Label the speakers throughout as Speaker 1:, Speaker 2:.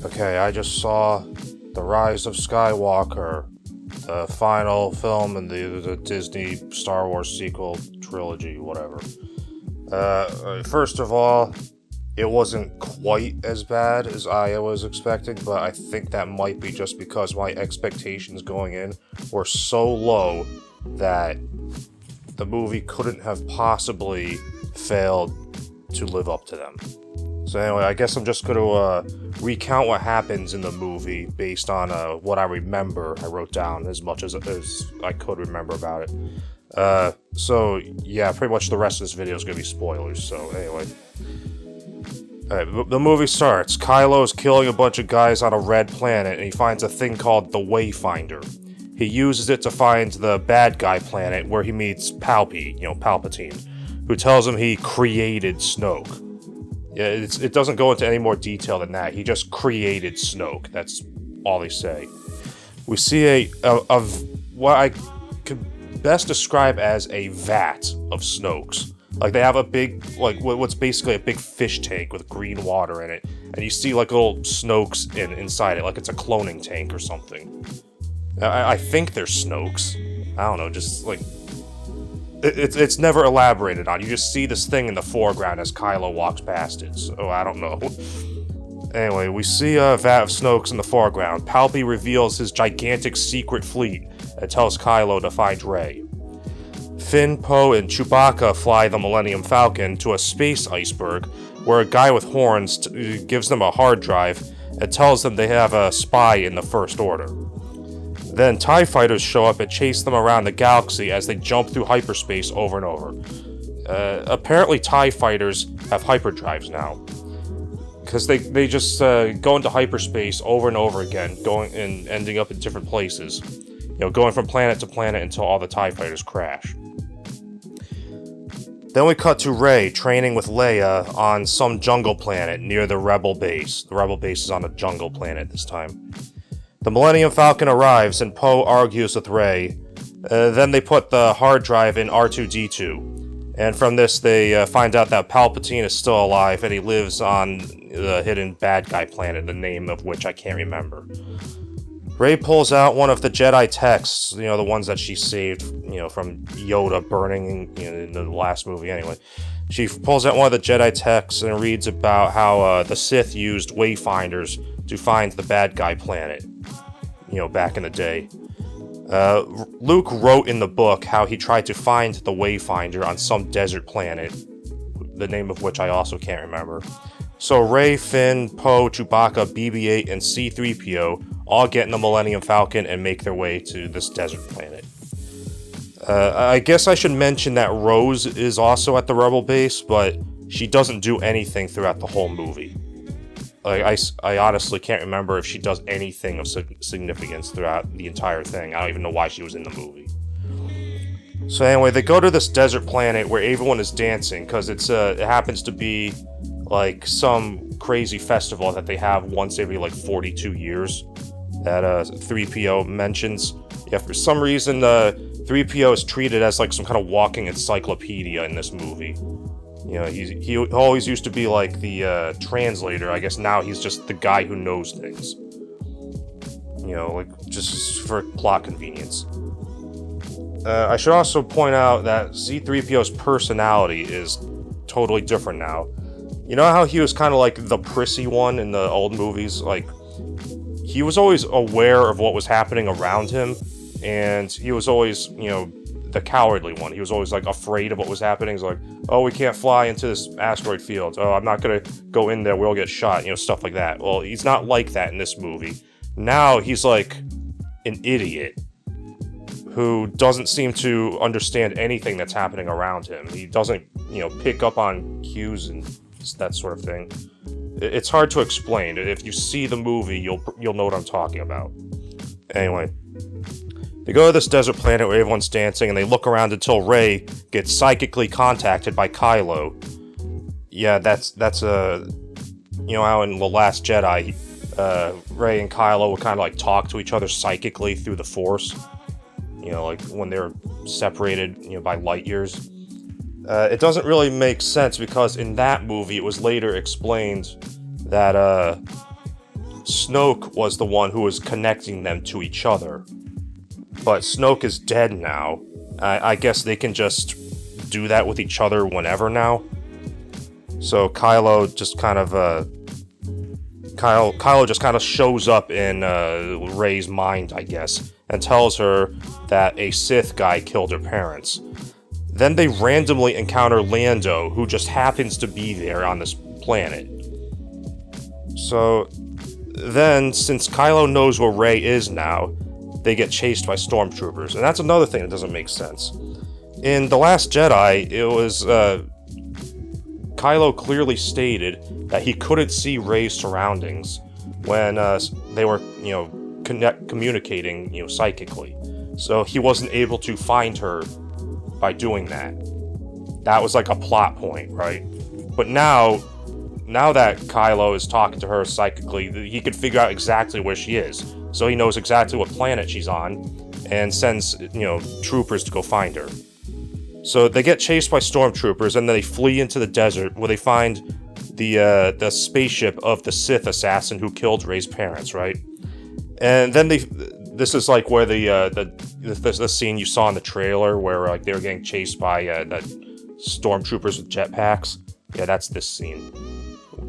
Speaker 1: Okay, I just saw The Rise of Skywalker, the final film in the Disney Star Wars sequel trilogy, whatever. First of all, it wasn't quite as bad as I was expecting, but I think that might be just because my expectations going in were so low that the movie couldn't have possibly failed to live up to them. So anyway, I guess I'm just going to recount what happens in the movie based on what I remember. I wrote down as much as I could remember about it. So yeah, pretty much the rest of this video is going to be spoilers, so anyway. Alright, the movie starts. Kylo's killing a bunch of guys on a red planet, and he finds a thing called the Wayfinder. He uses it to find the bad guy planet, where he meets Palpatine, who tells him he created Snoke. Yeah, it doesn't go into any more detail than that. He just created Snoke. That's all they say. We see what I could best describe as a vat of Snokes. Like, they have a big, like, what's basically a big fish tank with green water in it, and you see, like, little Snokes inside it, like it's a cloning tank or something. I think they're Snokes. I don't know, just, like... It's never elaborated on. You just see this thing in the foreground as Kylo walks past it, so I don't know. Anyway, we see a vat of Snokes in the foreground. Palpy reveals his gigantic secret fleet and tells Kylo to find Rey. Finn, Poe, and Chewbacca fly the Millennium Falcon to a space iceberg where a guy with horns gives them a hard drive and tells them they have a spy in the First Order. Then TIE fighters show up and chase them around the galaxy as they jump through hyperspace over and over. Apparently TIE fighters have hyperdrives now. Because they just go into hyperspace over and over again, going and ending up in different places. Going from planet to planet until all the TIE fighters crash. Then we cut to Rey training with Leia on some jungle planet near the Rebel base. The Rebel base is on a jungle planet this time. The Millennium Falcon arrives and Poe argues with Rey. Then they put the hard drive in R2-D2. And from this they find out that Palpatine is still alive and he lives on the hidden bad guy planet, the name of which I can't remember. Rey pulls out one of the Jedi texts, the ones that she saved, from Yoda burning in the last movie anyway. She pulls out one of the Jedi texts and reads about how the Sith used Wayfinders to find the bad guy planet, back in the day. Luke wrote in the book how he tried to find the Wayfinder on some desert planet, the name of which I also can't remember. So Rey, Finn, Poe, Chewbacca, BB-8, and C-3PO all get in the Millennium Falcon and make their way to this desert planet. I guess I should mention that Rose is also at the Rebel base, but she doesn't do anything throughout the whole movie. Like, I honestly can't remember if she does anything of significance throughout the entire thing. I don't even know why she was in the movie. So anyway, they go to this desert planet where everyone is dancing, because it happens to be like some crazy festival that they have once every 42 years that 3PO mentions. Yeah, for some reason 3PO is treated as like some kind of walking encyclopedia in this movie. He always used to be like the translator. I guess now he's just the guy who knows things. Just for plot convenience. I should also point out that C-3PO's personality is totally different now. You know how he was kind of like the prissy one in the old movies? Like, he was always aware of what was happening around him, and he was always, the cowardly one. He was always, afraid of what was happening. He's like, oh, we can't fly into this asteroid field. Oh, I'm not gonna go in there, we'll get shot, stuff like that. Well, he's not like that in this movie. Now, he's like an idiot who doesn't seem to understand anything that's happening around him. He doesn't, pick up on cues and that sort of thing. It's hard to explain. If you see the movie, you'll know what I'm talking about. Anyway, they go to this desert planet where everyone's dancing, and they look around until Rey gets psychically contacted by Kylo. Yeah, that's how in The Last Jedi, Rey and Kylo would kind of talk to each other psychically through the Force. When they're separated, by light years. It doesn't really make sense because in that movie it was later explained that Snoke was the one who was connecting them to each other. But Snoke is dead now. I guess they can just do that with each other whenever now. So Kylo just kind of Kylo just kind of shows up in Rey's mind, I guess, and tells her that a Sith guy killed her parents. Then they randomly encounter Lando, who just happens to be there on this planet. So then, since Kylo knows where Rey is now, they get chased by stormtroopers, and that's another thing that doesn't make sense. In The Last Jedi, it was Kylo clearly stated that he couldn't see Rey's surroundings when they were, communicating, psychically. So he wasn't able to find her by doing that. That was like a plot point, right? But now that Kylo is talking to her psychically, he could figure out exactly where she is. So he knows exactly what planet she's on, and sends, troopers to go find her. So they get chased by stormtroopers, and then they flee into the desert, where they find the spaceship of the Sith assassin who killed Rey's parents, right? And then this is like where the scene you saw in the trailer, where like they were getting chased by the stormtroopers with jetpacks. Yeah, that's this scene.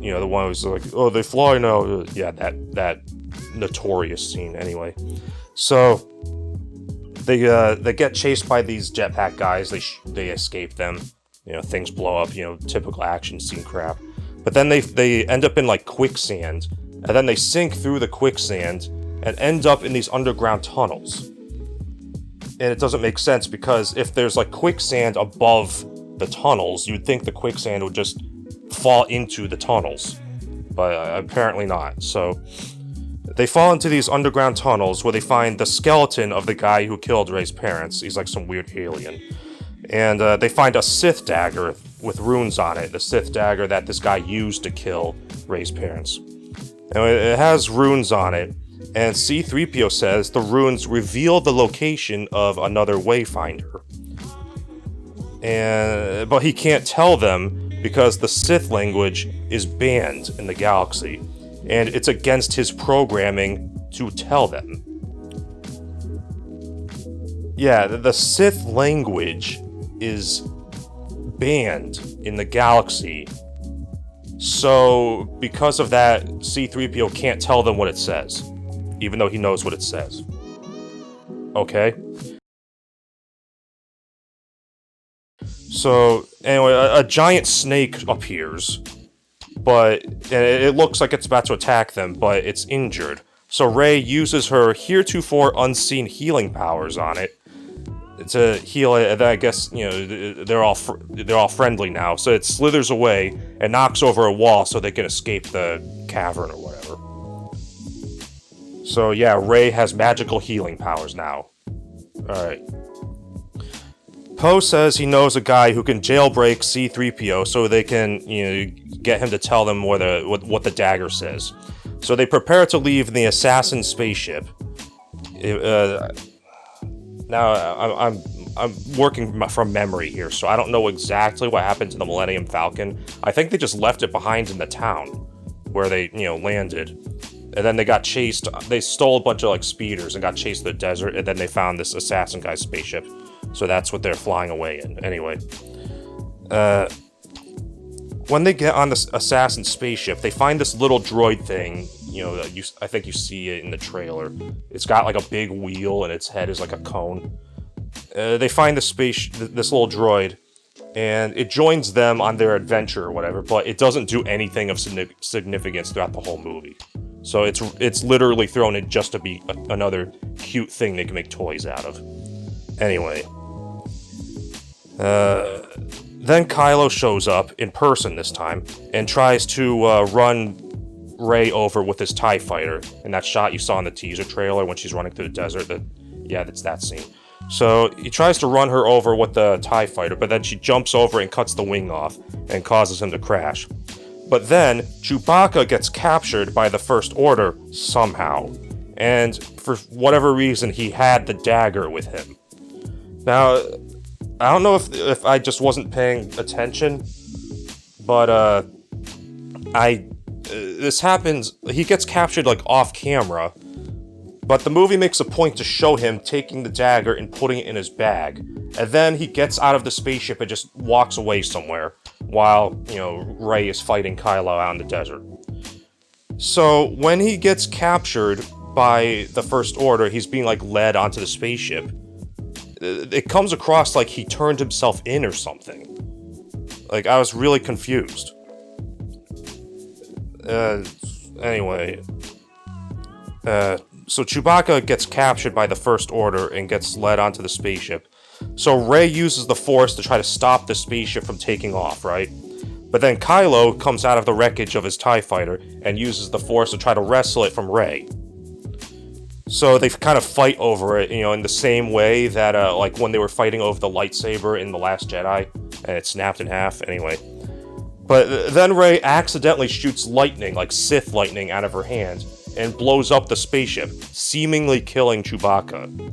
Speaker 1: The one who's like, oh, they fly now. Yeah, that notorious scene. Anyway, so they get chased by these jetpack guys. They escape them. Things blow up. Typical action scene crap. But then they end up in like quicksand, and then they sink through the quicksand and end up in these underground tunnels. And it doesn't make sense, because if there's like quicksand above the tunnels, you'd think the quicksand would just fall into the tunnels, but apparently not. So they fall into these underground tunnels where they find the skeleton of the guy who killed Rey's parents. He's like some weird alien. And they find a Sith dagger with runes on it, the Sith dagger that this guy used to kill Rey's parents. And it has runes on it, and C-3PO says the runes reveal the location of another Wayfinder. But he can't tell them because the Sith language is banned in the galaxy, and it's against his programming to tell them. Yeah, the Sith language is banned in the galaxy, so because of that, C-3PO can't tell them what it says, even though he knows what it says. Okay? So, anyway, a giant snake appears, but it looks like it's about to attack them, but it's injured. So Rey uses her heretofore unseen healing powers on it to heal it, and I guess, they're all friendly now, so it slithers away and knocks over a wall so they can escape the cavern or whatever. So yeah, Rey has magical healing powers now. Alright. Poe says he knows a guy who can jailbreak C-3PO so they can, get him to tell them what the dagger says. So they prepare to leave in the assassin spaceship. Now, I'm working from memory here, so I don't know exactly what happened to the Millennium Falcon. I think they just left it behind in the town where they, landed. And then they got chased. They stole a bunch of, speeders and got chased to the desert, and then they found this assassin guy's spaceship. So that's what they're flying away in. Anyway. When they get on this assassin spaceship, they find this little droid thing. I think you see it in the trailer. It's got like a big wheel and its head is like a cone. They find this little droid, and it joins them on their adventure or whatever, but it doesn't do anything of significance throughout the whole movie. So it's literally thrown in just to be another cute thing they can make toys out of. Anyway. Then Kylo shows up, in person this time, and tries to run Rey over with his TIE fighter, in that shot you saw in the teaser trailer when she's running through the desert. Yeah, that's that scene. So he tries to run her over with the TIE fighter, but then she jumps over and cuts the wing off, and causes him to crash. But then, Chewbacca gets captured by the First Order, somehow, and for whatever reason he had the dagger with him. Now, I don't know if I just wasn't paying attention, but I this happens, he gets captured, like, off camera, but the movie makes a point to show him taking the dagger and putting it in his bag, and then he gets out of the spaceship and just walks away somewhere, while, you know, Rey is fighting Kylo out in the desert. So, when he gets captured by the First Order, he's being, like, led onto the spaceship. It comes across like he turned himself in or something. Like, I was really confused. Anyway. So Chewbacca gets captured by the First Order and gets led onto the spaceship. So Rey uses the Force to try to stop the spaceship from taking off, right? But then Kylo comes out of the wreckage of his TIE fighter and uses the Force to try to wrestle it from Rey. So they kind of fight over it, you know, in the same way that, like, when they were fighting over the lightsaber in The Last Jedi, and it snapped in half, anyway. But then Rey accidentally shoots lightning, like Sith lightning, out of her hand, and blows up the spaceship, seemingly killing Chewbacca.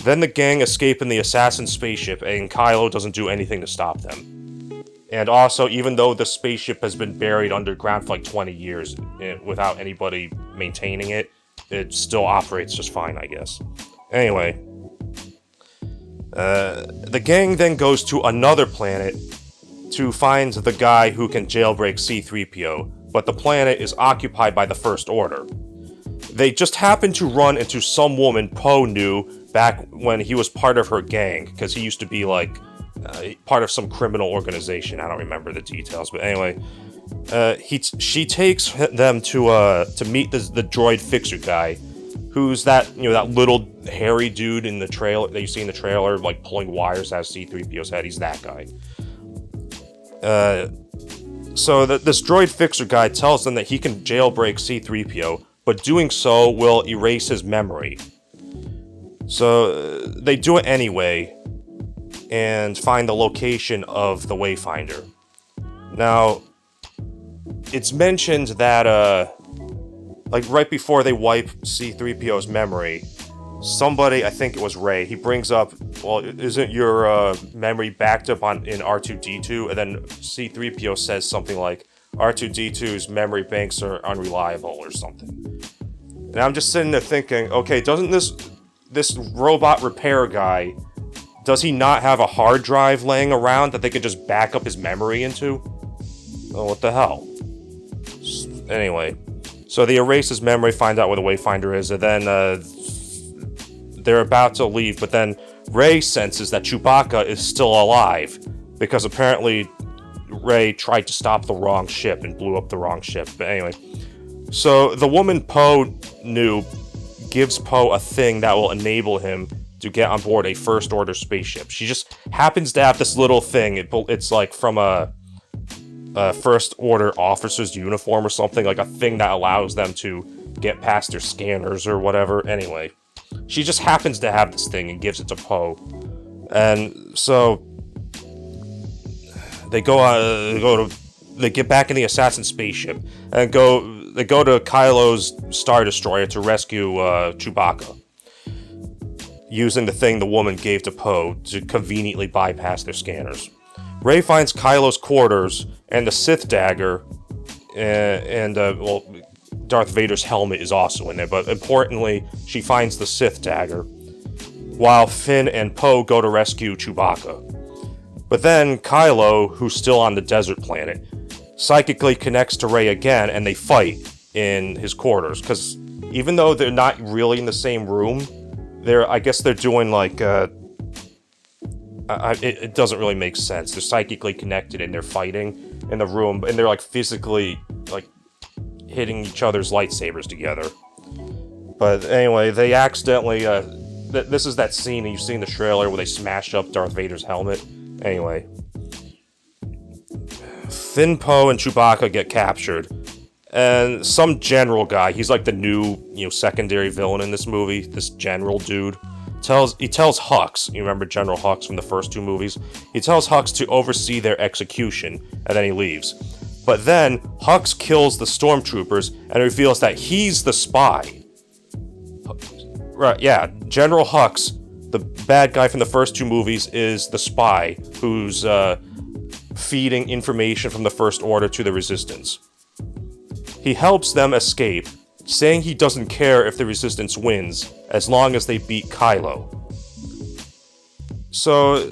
Speaker 1: Then the gang escape in the assassin spaceship, and Kylo doesn't do anything to stop them. And also, even though the spaceship has been buried underground for like 20 years, without anybody maintaining it, it still operates just fine, I guess. Anyway, the gang then goes to another planet to find the guy who can jailbreak C-3PO, but the planet is occupied by the First Order. They just happen to run into some woman Poe knew back when he was part of her gang, because he used to be, like, part of some criminal organization. I don't remember the details, but anyway. She takes them to meet the droid fixer guy, who's that, you know, that little hairy dude in the trailer that you see in the trailer, like pulling wires out of C-3PO's head. He's that guy. So this droid fixer guy tells them that he can jailbreak C-3PO, but doing so will erase his memory. So they do it anyway, and find the location of the Wayfinder. Now, it's mentioned that, like, right before they wipe C-3PO's memory, somebody, I think it was Rey, he brings up, well, isn't your memory backed up in R2-D2? And then C-3PO says something like, R2-D2's memory banks are unreliable or something. And I'm just sitting there thinking, okay, doesn't this robot repair guy, does he not have a hard drive laying around that they could just back up his memory into? Oh, what the hell? Anyway, so they erase his memory, find out where the Wayfinder is, and then they're about to leave, but then Rey senses that Chewbacca is still alive, because apparently Rey tried to stop the wrong ship and blew up the wrong ship. But anyway, so the woman Poe knew gives Poe a thing that will enable him to get on board a First Order spaceship. She just happens to have this little thing. It's like from a First Order officer's uniform or something, like a thing that allows them to get past their scanners or whatever. Anyway, she just happens to have this thing and gives it to Poe. And so they they get back in the assassin spaceship and they go to Kylo's Star Destroyer to rescue Chewbacca, using the thing the woman gave to Poe to conveniently bypass their scanners. Rey finds Kylo's quarters and the Sith dagger, and well, Darth Vader's helmet is also in there, but importantly, she finds the Sith dagger, while Finn and Poe go to rescue Chewbacca. But then Kylo, who's still on the desert planet, psychically connects to Rey again, and they fight in his quarters, because even though they're not really in the same room, I guess they're doing, like, it doesn't really make sense. They're psychically connected and they're fighting in the room, and they're, like, physically, like, hitting each other's lightsabers together. But anyway, they accidentally, this is that scene you see in the trailer where they smash up Darth Vader's helmet. Anyway, Finn, Poe, and Chewbacca get captured, and some general guy, he's like the new, secondary villain in this movie, this general dude, tells Hux, you remember General Hux from the first two movies? He tells Hux to oversee their execution, and then he leaves. But then, Hux kills the stormtroopers, and reveals that he's the spy. Right, yeah, General Hux, the bad guy from the first two movies, is the spy who's feeding information from the First Order to the Resistance. He helps them escape, saying he doesn't care if the Resistance wins, as long as they beat Kylo. So,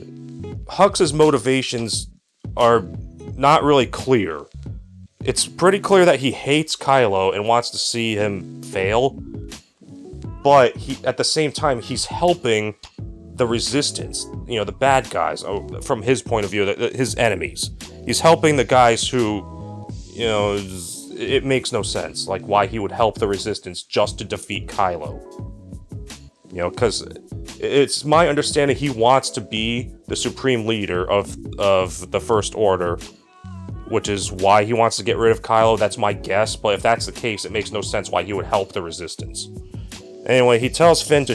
Speaker 1: Hux's motivations are not really clear. It's pretty clear that he hates Kylo and wants to see him fail, but at the same time, he's helping the Resistance, the bad guys, from his point of view, his enemies. He's helping the guys who, it makes no sense, like why he would help the Resistance just to defeat Kylo. Because it's my understanding he wants to be the supreme leader of the First Order, which is why he wants to get rid of Kylo. That's my guess, but if that's the case, it makes no sense why he would help the Resistance. Anyway, he tells Finn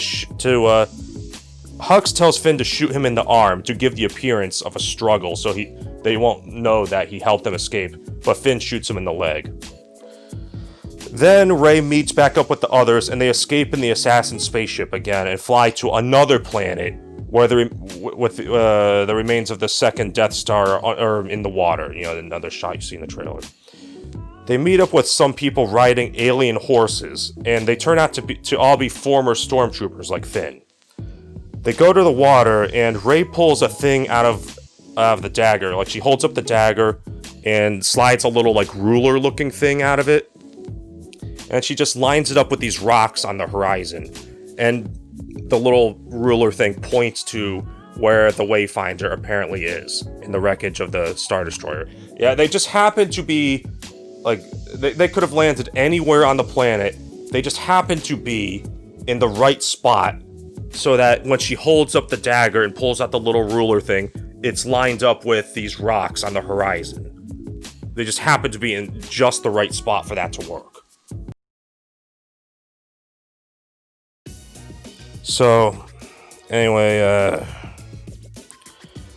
Speaker 1: Hux tells Finn to shoot him in the arm to give the appearance of a struggle, so they won't know that he helped them escape, but Finn shoots him in the leg. Then Rey meets back up with the others, and they escape in the assassin spaceship again and fly to another planet where the remains of the second Death Star are in the water. Another shot you see in the trailer. They meet up with some people riding alien horses, and they turn out to all be former stormtroopers like Finn. They go to the water, and Rey pulls a thing out of the dagger. Like, she holds up the dagger and slides a little, ruler-looking thing out of it. And she just lines it up with these rocks on the horizon. And the little ruler thing points to where the Wayfinder apparently is, in the wreckage of the Star Destroyer. Yeah, they just happen to be, they could have landed anywhere on the planet. They just happen to be in the right spot, so that when she holds up the dagger and pulls out the little ruler thing, it's lined up with these rocks on the horizon. They just happen to be in just the right spot for that to work. So, anyway,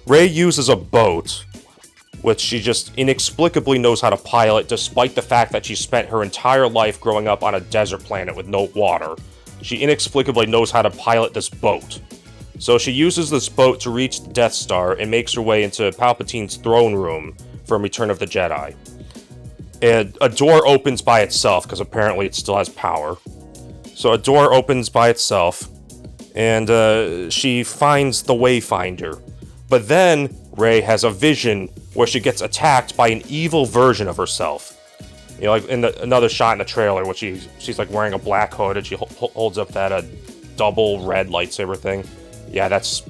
Speaker 1: Rey uses a boat, which she just inexplicably knows how to pilot, despite the fact that she spent her entire life growing up on a desert planet with no water. She inexplicably knows how to pilot this boat. So she uses this boat to reach the Death Star and makes her way into Palpatine's throne room from Return of the Jedi. And a door opens by itself, because apparently it still has power. So a door opens by itself, and she finds the Wayfinder. But then Rey has a vision where she gets attacked by an evil version of herself. Like in another shot in the trailer, where she's like wearing a black hood and she holds up that double red lightsaber thing. Yeah, that's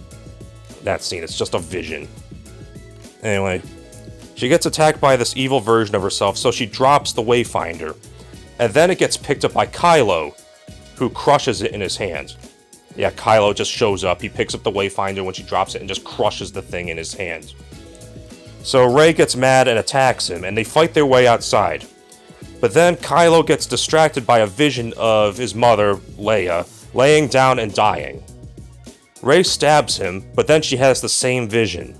Speaker 1: that scene. It's just a vision. Anyway, she gets attacked by this evil version of herself, so she drops the Wayfinder, and then it gets picked up by Kylo, who crushes it in his hand. Yeah, Kylo just shows up. He picks up the Wayfinder when she drops it and just crushes the thing in his hand. So Rey gets mad and attacks him, and they fight their way outside. But then Kylo gets distracted by a vision of his mother, Leia, laying down and dying. Rey stabs him, but then she has the same vision.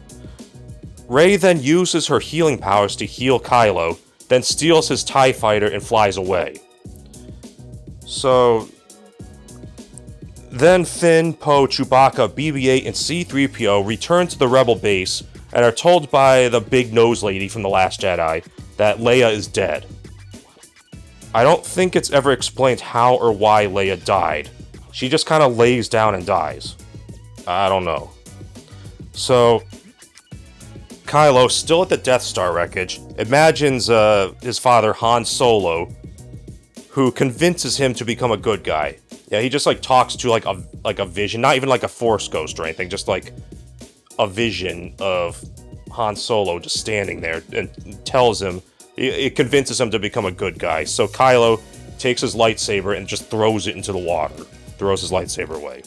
Speaker 1: Rey then uses her healing powers to heal Kylo, then steals his TIE fighter and flies away. So then Finn, Poe, Chewbacca, BB-8, and C-3PO return to the Rebel base and are told by the big nose lady from The Last Jedi that Leia is dead. I don't think it's ever explained how or why Leia died. She just kind of lays down and dies. I don't know. So Kylo, still at the Death Star wreckage, imagines his father Han Solo, who convinces him to become a good guy. Yeah, he just talks to like a vision, not even like a Force ghost or anything, just like a vision of Han Solo just standing there, and tells him, it convinces him to become a good guy. So Kylo takes his lightsaber and just throws it into the water, throws his lightsaber away.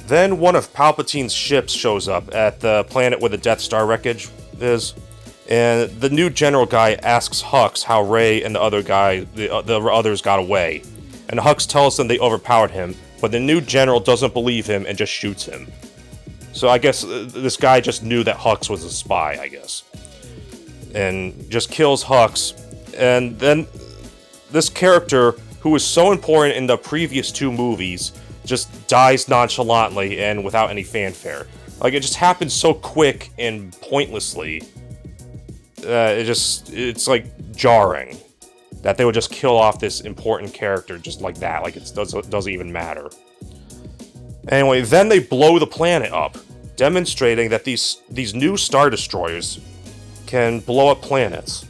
Speaker 1: Then one of Palpatine's ships shows up at the planet where the Death Star wreckage is, and the new general guy asks Hux how Rey and the others got away. And Hux tells them they overpowered him, but the new general doesn't believe him and just shoots him. So I guess this guy just knew that Hux was a spy, I guess. And just kills Hux. And then this character, who was so important in the previous two movies, just dies nonchalantly and without any fanfare. It just happens so quick and pointlessly. It's jarring. that they would just kill off this important character just like that, like it doesn't even matter. Anyway, then they blow the planet up, demonstrating that these new Star Destroyers can blow up planets.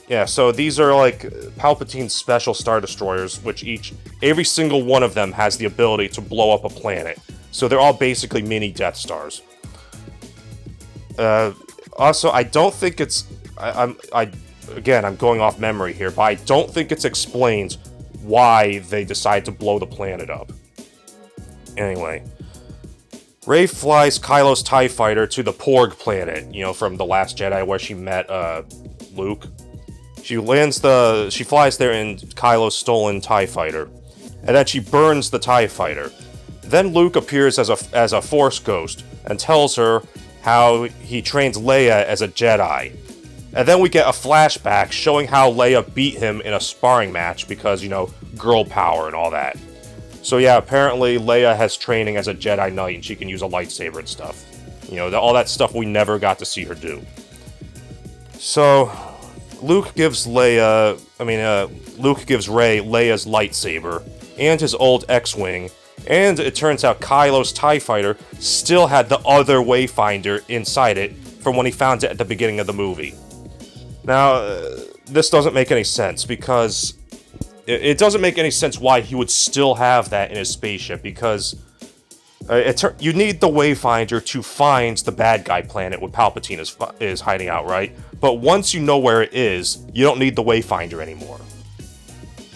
Speaker 1: Yeah, so these are like Palpatine's special Star Destroyers, which every single one of them has the ability to blow up a planet. So they're all basically mini Death Stars. Also, I don't think it's... Again, I'm going off memory here, but I don't think it's explained why they decide to blow the planet up. Anyway, Rey flies Kylo's TIE Fighter to the Porg planet, from The Last Jedi where she met, Luke. She flies there in Kylo's stolen TIE Fighter, and then she burns the TIE Fighter. Then Luke appears as a Force ghost and tells her how he trains Leia as a Jedi. And then we get a flashback showing how Leia beat him in a sparring match because, girl power and all that. So yeah, apparently Leia has training as a Jedi Knight and she can use a lightsaber and stuff. All that stuff we never got to see her do. So, Luke gives Rey Leia's lightsaber and his old X-Wing, and it turns out Kylo's TIE Fighter still had the other Wayfinder inside it from when he found it at the beginning of the movie. Now, this doesn't make any sense, because it doesn't make any sense why he would still have that in his spaceship, because you need the Wayfinder to find the bad guy planet where Palpatine is hiding out, right? But once you know where it is, you don't need the Wayfinder anymore.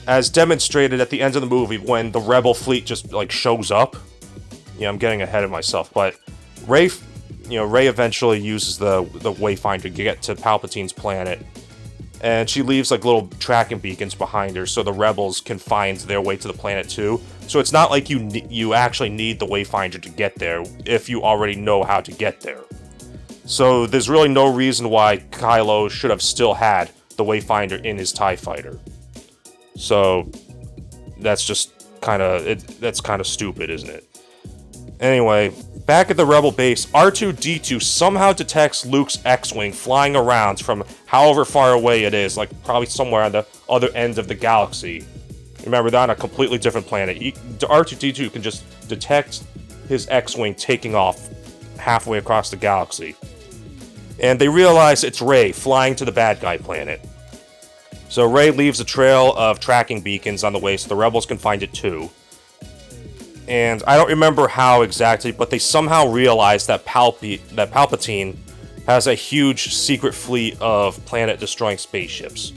Speaker 1: As demonstrated at the end of the movie when the Rebel fleet just, shows up. I'm getting ahead of myself, but Rey eventually uses the Wayfinder to get to Palpatine's planet, and she leaves little tracking beacons behind her so the rebels can find their way to the planet too. So it's not like you actually need the Wayfinder to get there if you already know how to get there. So there's really no reason why Kylo should have still had the Wayfinder in his TIE Fighter. So that's just that's kind of stupid, isn't it? Anyway, back at the Rebel base, R2-D2 somehow detects Luke's X-Wing flying around from however far away it is, probably somewhere on the other end of the galaxy. Remember, they're on a completely different planet. R2-D2 can just detect his X-Wing taking off halfway across the galaxy. And they realize it's Rey flying to the bad guy planet. So Rey leaves a trail of tracking beacons on the way so the rebels can find it too. And I don't remember how exactly, but they somehow realize that Palpatine has a huge secret fleet of planet-destroying spaceships.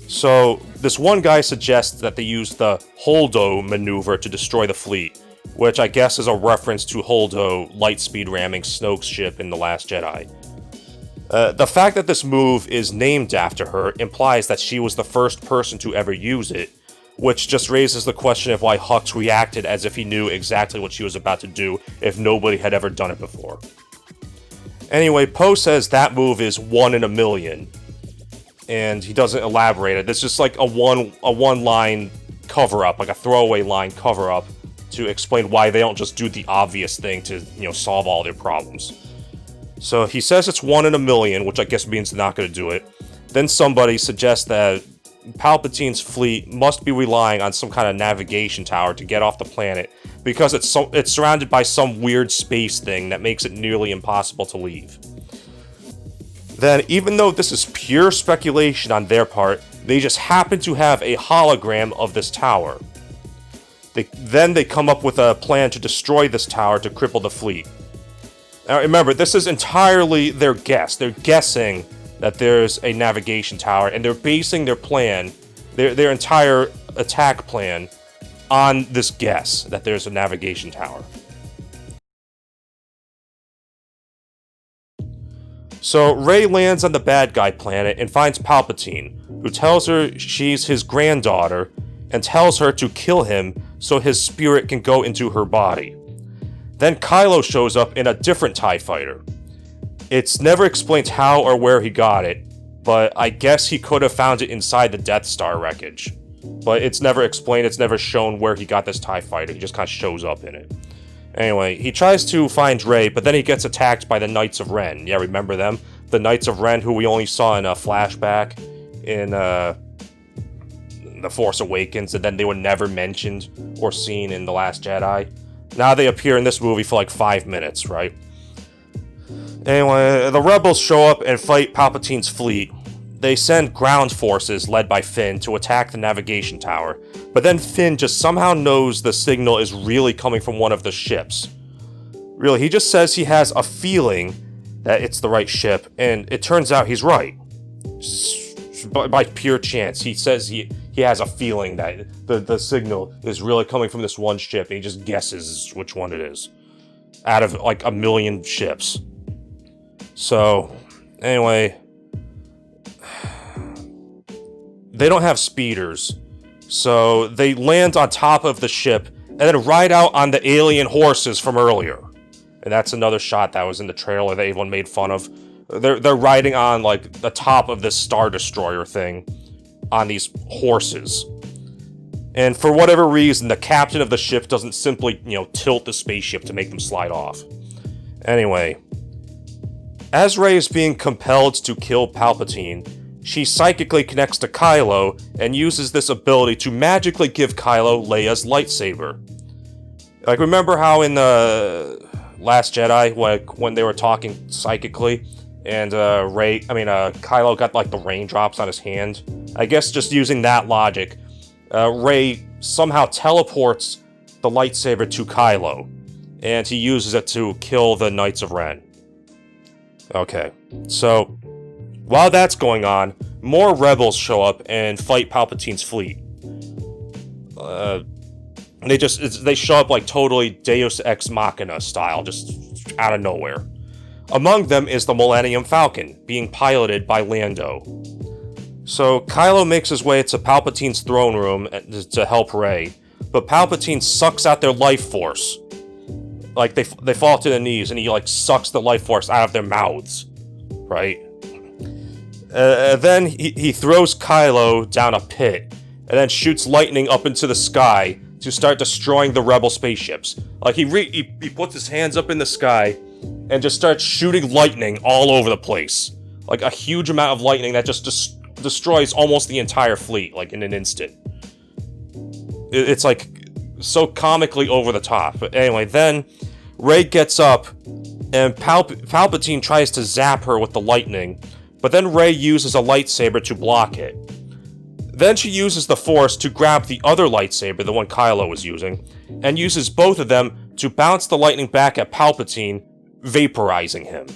Speaker 1: So this one guy suggests that they use the Holdo maneuver to destroy the fleet, which I guess is a reference to Holdo lightspeed ramming Snoke's ship in The Last Jedi. The fact that this move is named after her implies that she was the first person to ever use it, which just raises the question of why Hux reacted as if he knew exactly what she was about to do if nobody had ever done it before. Anyway, Poe says that move is 1 in a million, and he doesn't elaborate it. It's just a one-line cover-up, a throwaway line cover-up to explain why they don't just do the obvious thing to, solve all their problems. So he says it's 1 in a million, which I guess means they're not going to do it. Then somebody suggests that Palpatine's fleet must be relying on some kind of navigation tower to get off the planet because it's surrounded by some weird space thing that makes it nearly impossible to leave. Then, even though this is pure speculation on their part, they just happen to have a hologram of this tower. Then they come up with a plan to destroy this tower to cripple the fleet. Now remember, this is entirely their guess. They're guessing that there's a navigation tower, and they're basing their plan, their entire attack plan, on this guess that there's a navigation tower. So Rey lands on the bad guy planet and finds Palpatine, who tells her she's his granddaughter, and tells her to kill him so his spirit can go into her body. Then Kylo shows up in a different TIE Fighter. It's never explained how or where he got it, but I guess he could have found it inside the Death Star wreckage. But it's never explained, it's never shown where he got this TIE Fighter, he just kind of shows up in it. Anyway, he tries to find Rey, but then he gets attacked by the Knights of Ren. Yeah, remember them? The Knights of Ren who we only saw in a flashback in The Force Awakens, and then they were never mentioned or seen in The Last Jedi. Now they appear in this movie for like 5 minutes, right? Anyway, the rebels show up and fight Palpatine's fleet. They send ground forces led by Finn to attack the navigation tower, but then Finn just somehow knows the signal is really coming from one of the ships. Really, he just says he has a feeling that it's the right ship, and it turns out he's right. By pure chance, he says he has a feeling that the signal is really coming from this one ship, and he just guesses which one it is. Out of like a million ships. So, anyway, they don't have speeders, so they land on top of the ship and then ride out on the alien horses from earlier. And that's another shot that was in the trailer that everyone made fun of. They're riding on like the top of this Star Destroyer thing on these horses. And for whatever reason, the captain of the ship doesn't simply, tilt the spaceship to make them slide off. Anyway, as Rey is being compelled to kill Palpatine, she psychically connects to Kylo and uses this ability to magically give Kylo Leia's lightsaber. Like, remember how in the Last Jedi, when they were talking psychically, and Kylo got like the raindrops on his hand? I guess just using that logic, Rey somehow teleports the lightsaber to Kylo, and he uses it to kill the Knights of Ren. Okay, so while that's going on, more rebels show up and fight Palpatine's fleet. They show up like totally Deus Ex Machina style, just out of nowhere. Among them is the Millennium Falcon, being piloted by Lando. So Kylo makes his way to Palpatine's throne room to help Rey, but Palpatine sucks out their life force. Like, they fall to their knees, and he, like, sucks the life force out of their mouths. Right? Then he throws Kylo down a pit, and then shoots lightning up into the sky to start destroying the rebel spaceships. Like, he puts his hands up in the sky, and just starts shooting lightning all over the place. Like, a huge amount of lightning that just destroys almost the entire fleet, like, in an instant. It's, like, so comically over the top. But anyway, then Rey gets up, and Palpatine tries to zap her with the lightning, but then Rey uses a lightsaber to block it. Then she uses the Force to grab the other lightsaber, the one Kylo was using, and uses both of them to bounce the lightning back at Palpatine, vaporizing him,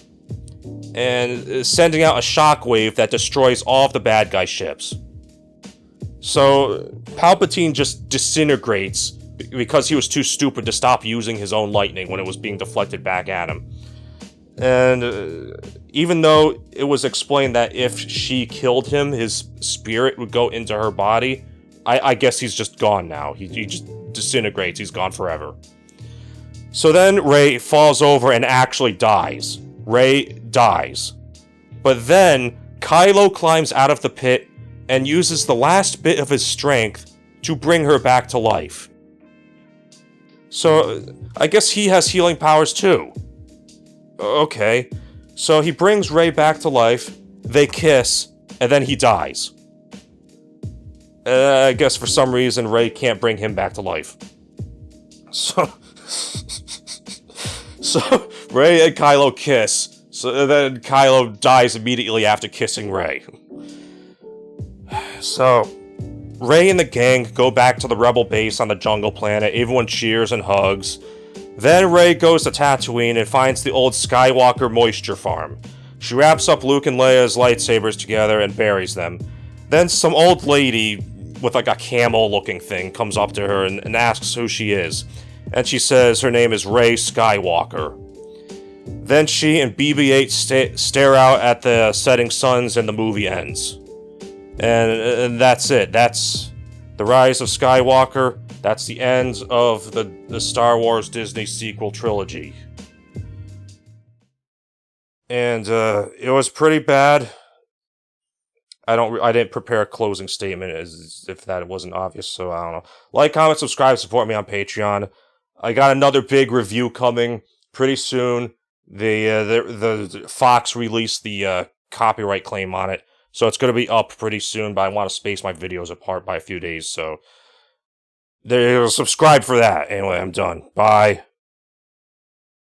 Speaker 1: and sending out a shockwave that destroys all of the bad guy ships. So Palpatine just disintegrates because he was too stupid to stop using his own lightning when it was being deflected back at him. And even though it was explained that if she killed him, his spirit would go into her body, I guess he's just gone now. He just disintegrates. He's gone forever. So then Rey falls over and actually dies. Rey dies. But then Kylo climbs out of the pit and uses the last bit of his strength to bring her back to life. So I guess he has healing powers too. Okay, so he brings Rey back to life, they kiss, and then he dies. I guess for some reason Rey can't bring him back to life. So Rey and Kylo kiss, so then Kylo dies immediately after kissing Rey. So Rey and the gang go back to the rebel base on the jungle planet, everyone cheers and hugs. Then Rey goes to Tatooine and finds the old Skywalker moisture farm. She wraps up Luke and Leia's lightsabers together and buries them. Then some old lady with like a camel-looking thing comes up to her and asks who she is. And she says her name is Rey Skywalker. Then she and BB-8 stare out at the setting suns and the movie ends. And that's it. That's the Rise of Skywalker. That's the end of the Star Wars Disney sequel trilogy. And it was pretty bad. I didn't prepare a closing statement as if that wasn't obvious, so I don't know. Like, comment, subscribe, support me on Patreon. I got another big review coming pretty soon. The Fox released the copyright claim on it, So it's going to be up pretty soon, but I want to space my videos apart by a few days, so subscribe for that. Anyway, I'm done. Bye.